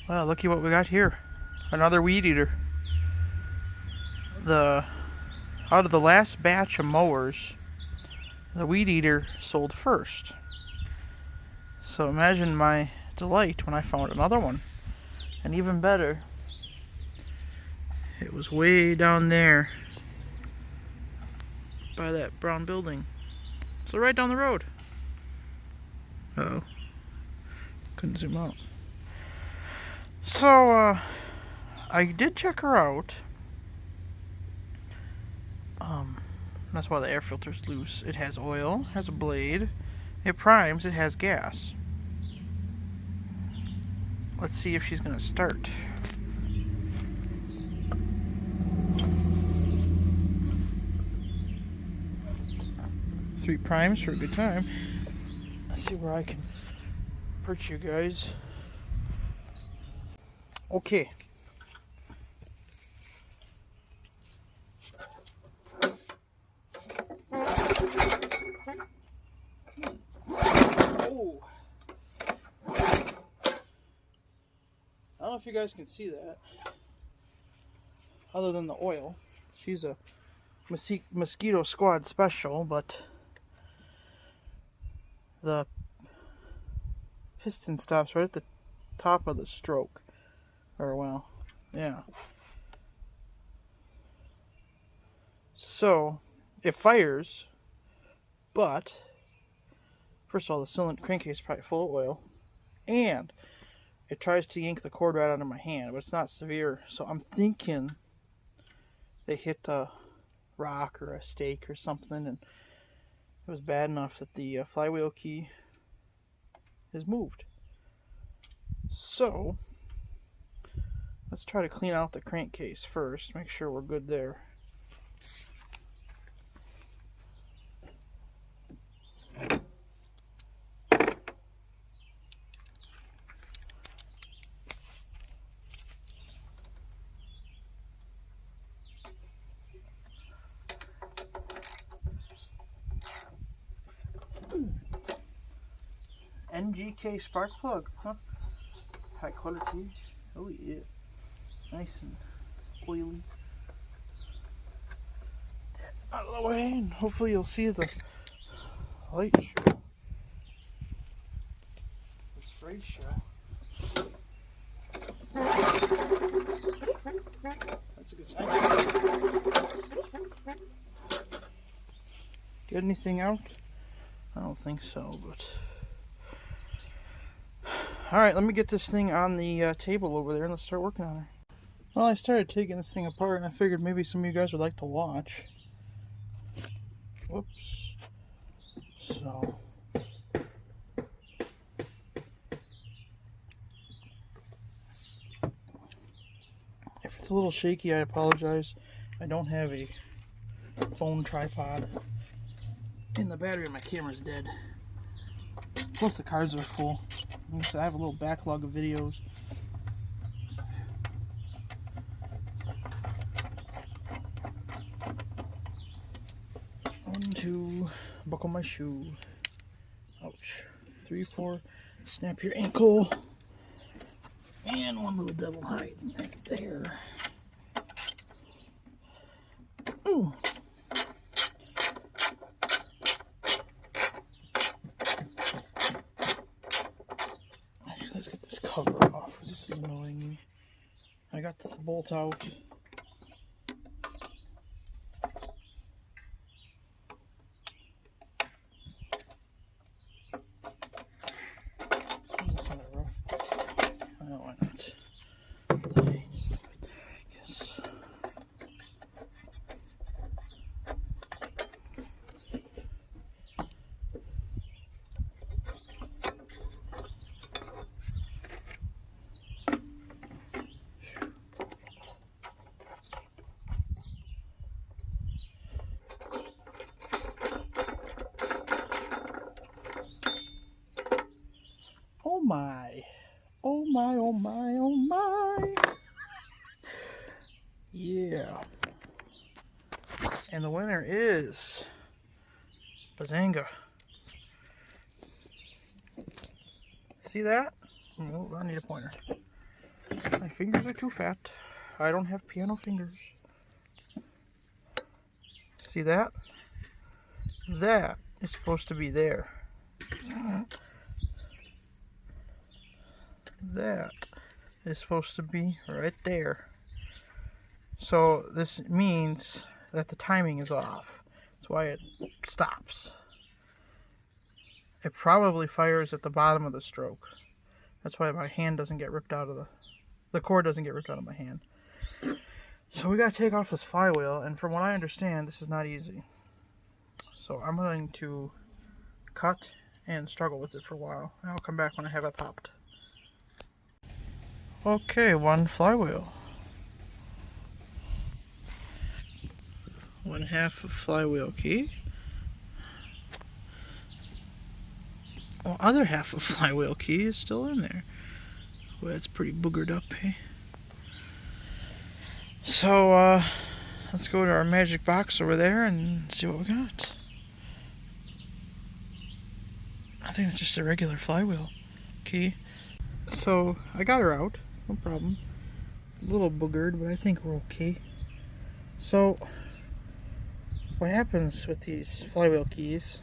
Well, looky what we got here. Another weed eater. Out of the last batch of mowers, the weed eater sold first. So imagine my delight when I found another one. And even better, it was way down there by that brown building. So right down the road. Uh-oh. Couldn't zoom out. So, I did check her out. That's why the air filter's loose. It has oil, has a blade, it primes, it has gas. Let's see if she's gonna start. Three primes for a good time. Let's see where I can perch you guys. Okay. Oh. I don't know if you guys can see that. Other than the oil. She's a mosquito squad special, but the piston stops right at the top of the stroke. Or, well, yeah. So, it fires, but first of all, the cylinder crankcase is probably full of oil, and it tries to yank the cord right out of my hand, but it's not severe. So I'm thinking they hit a rock or a stake or something, and it was bad enough that the flywheel key is moved. So let's try to clean out the crankcase first, make sure we're good there. NGK spark plug, huh? High quality. Oh yeah. Nice and oily. Get that out of the way, and hopefully you'll see the light show. The spray show. That's a good sign. Get anything out? I don't think so, but alright, let me get this thing on the table over there and let's start working on her. Well, I started taking this thing apart and I figured maybe some of you guys would like to watch. Whoops. So. If it's a little shaky, I apologize. I don't have a phone tripod. And the battery in my camera's dead. Plus the cards are full. So I have a little backlog of videos. One, two, buckle my shoe. Ouch. 3, 4, snap your ankle. And one little devil hiding right there. Ooh. Let's get this cover off. This is annoying me. I got the bolt out. That's kind of rough. Oh, why not? I guess. Oh my. Oh my, oh my, oh my. Yeah. And the winner is Bazanga. See that? Oh, I need a pointer. My fingers are too fat. I don't have piano fingers. See that? That is supposed to be there. That is supposed to be right there. So this means that the timing is off. That's why it stops. It probably fires at the bottom of the stroke. That's why my hand doesn't get ripped out of the cord doesn't get ripped out of my hand. So we gotta take off this flywheel, and from what I understand, this is not easy. So I'm going to cut and struggle with it for a while. I'll come back when I have it popped. Okay, one flywheel. 1/2 of flywheel key. The other half of flywheel key is still in there. Well, it's pretty boogered up, hey? So, let's go to our magic box over there and see what we got. I think it's just a regular flywheel key. So, I got her out, no problem. A little boogered, but I think we're okay. So, what happens with these flywheel keys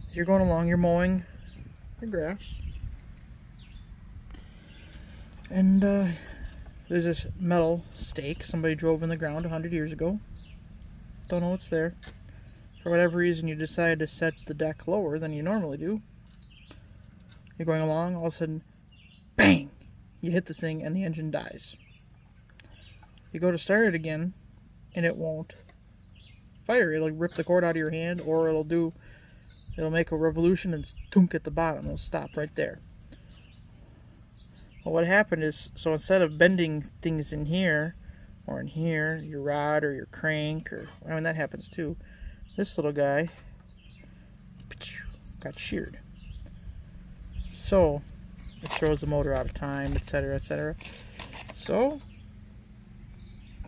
is you're going along, you're mowing your grass, and there's this metal stake somebody drove in the ground 100 years ago. Don't know what's there. For whatever reason, you decide to set the deck lower than you normally do. You're going along, all of a sudden, bang! You hit the thing and the engine dies. You go to start it again, and it won't fire. It'll rip the cord out of your hand, or it'll make a revolution and thunk at the bottom. It'll stop right there. Well, what happened is, so instead of bending things in here, or in here, your rod or your crank, or, I mean, that happens too. This little guy got sheared. So, it throws the motor out of time, etc., etc. So,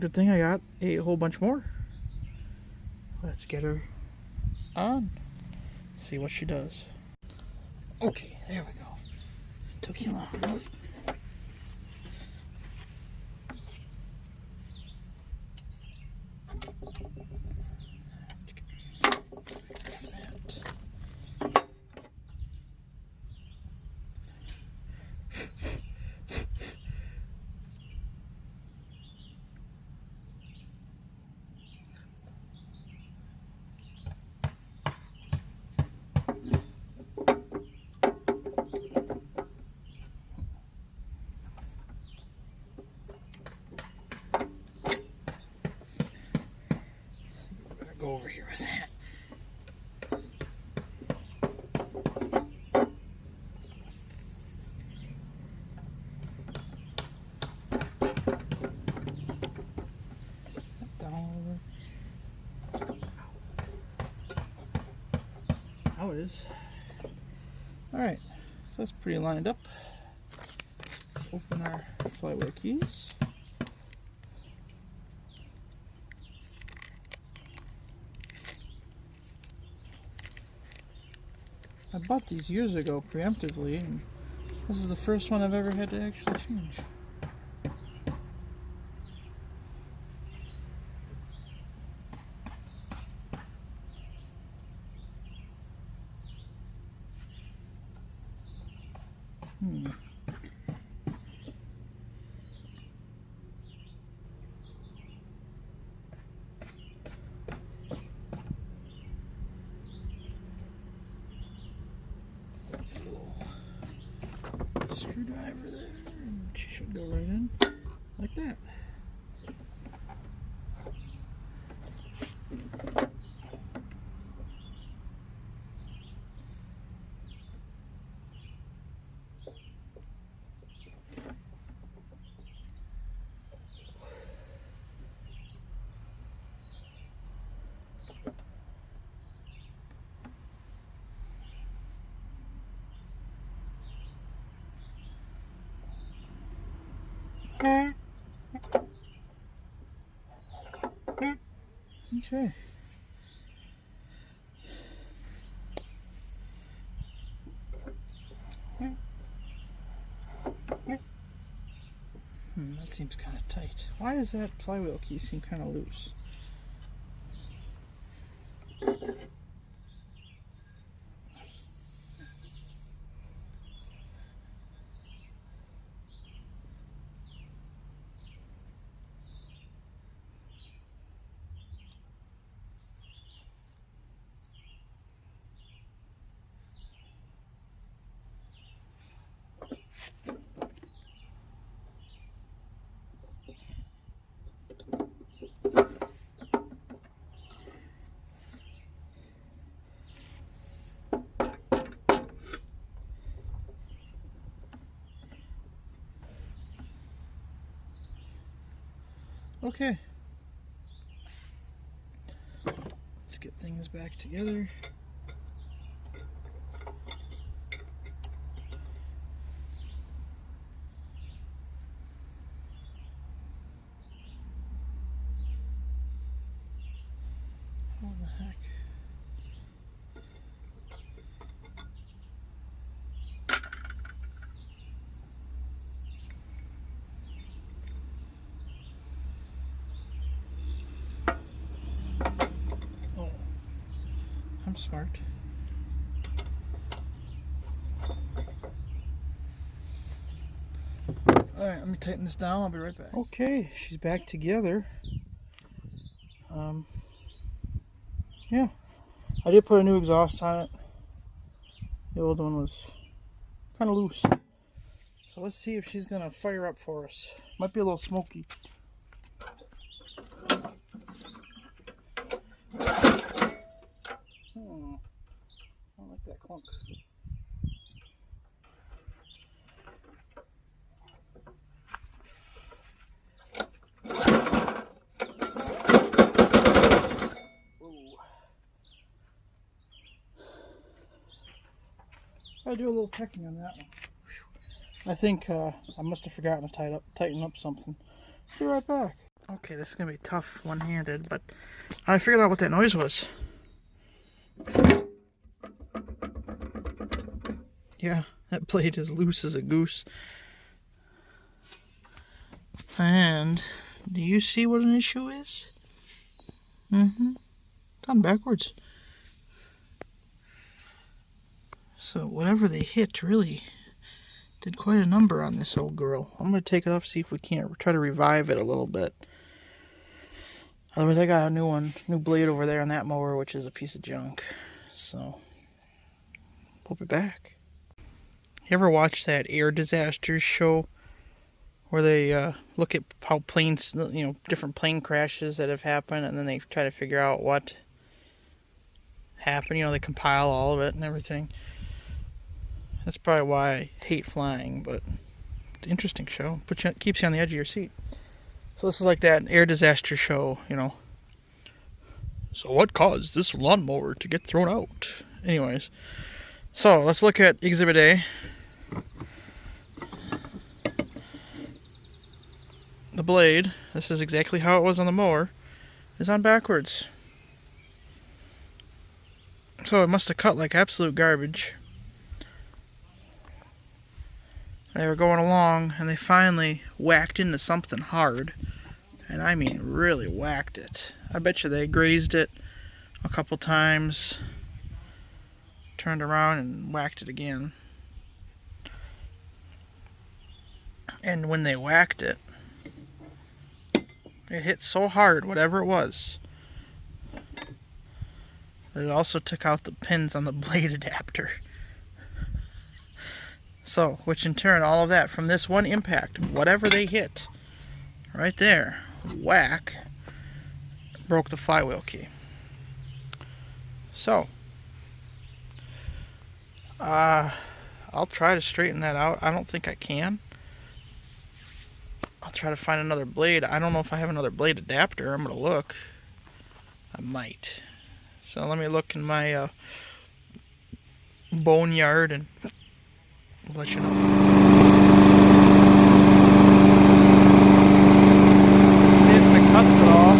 good thing I got a whole bunch more. Let's get her on. See what she does. Okay, there we go. Took you long enough. Go over here with that. Down over. Now it is. Alright, so that's pretty lined up. Let's open our flywheel keys. I bought these years ago preemptively, and this is the first one I've ever had to actually change. Screwdriver there, and she should go right in like that. Okay. seems kind of tight. Why does that flywheel key seem kind of loose? Okay. Let's get things back together. What the heck? Oh, I'm smart. Alright, let me tighten this down. I'll be right back. Okay, she's back together. Yeah, I did put a new exhaust on it. The old one was kind of loose. So let's see if she's gonna fire up for us. Might be a little smoky. I don't like that clunk. I'll do a little checking on that one. I think I must have forgotten to tighten up something. Be right back. Okay, this is gonna be tough one-handed, but I figured out what that noise was. Yeah, that blade is loose as a goose. And do you see what an issue is? It's on backwards. So whatever they hit really did quite a number on this old girl. I'm going to take it off, see if we can't try to revive it a little bit. Otherwise I got a new blade over there on that mower, which is a piece of junk. So we'll be back. You ever watch that air disasters show where they look at how planes, different plane crashes that have happened, and then they try to figure out what happened? They compile all of it and everything. That's probably why I hate flying, but it's an interesting show. Keeps you on the edge of your seat. So this is like that air disaster show, So what caused this lawnmower to get thrown out? Anyways, so let's look at Exhibit A. The blade, this is exactly how it was on the mower, is on backwards. So it must have cut like absolute garbage. They were going along and they finally whacked into something hard. And I mean really whacked it. I bet you they grazed it a couple times, turned around and whacked it again. And when they whacked it, it hit so hard, whatever it was, that it also took out the pins on the blade adapter. So, which in turn, all of that from this one impact, whatever they hit, right there, whack, broke the flywheel key. So, I'll try to straighten that out. I don't think I can. I'll try to find another blade. I don't know if I have another blade adapter. I'm going to look. I might. So let me look in my boneyard and I'll let you know. See if it cuts it off.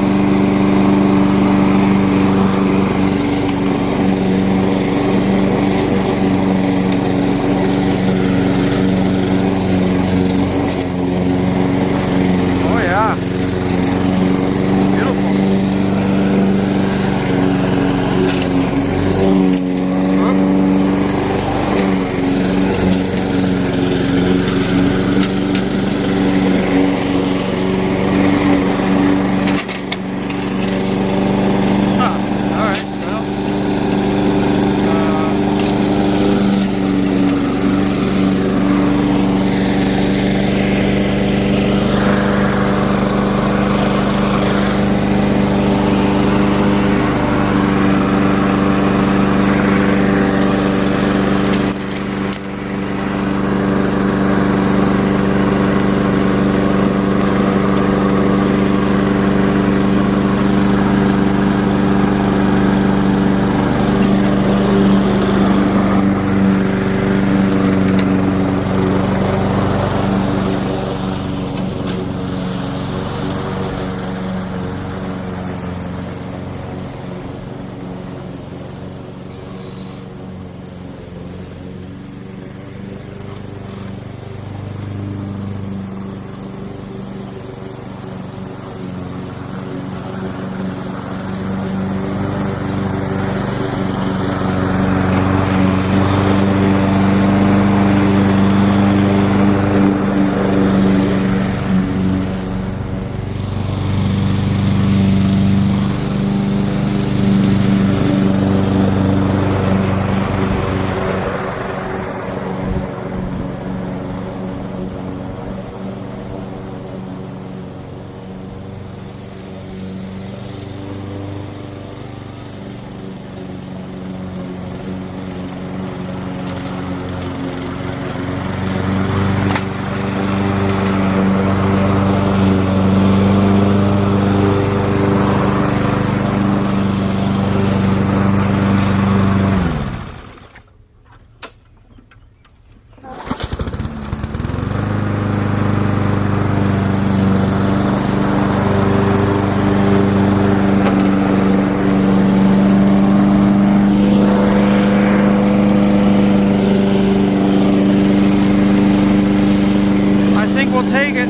we'll take it.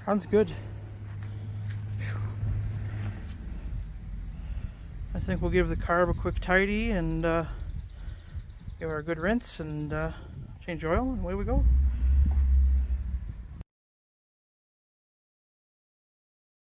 Runs good. I think we'll give the carb a quick tidy and give her a good rinse and change oil, and away we go.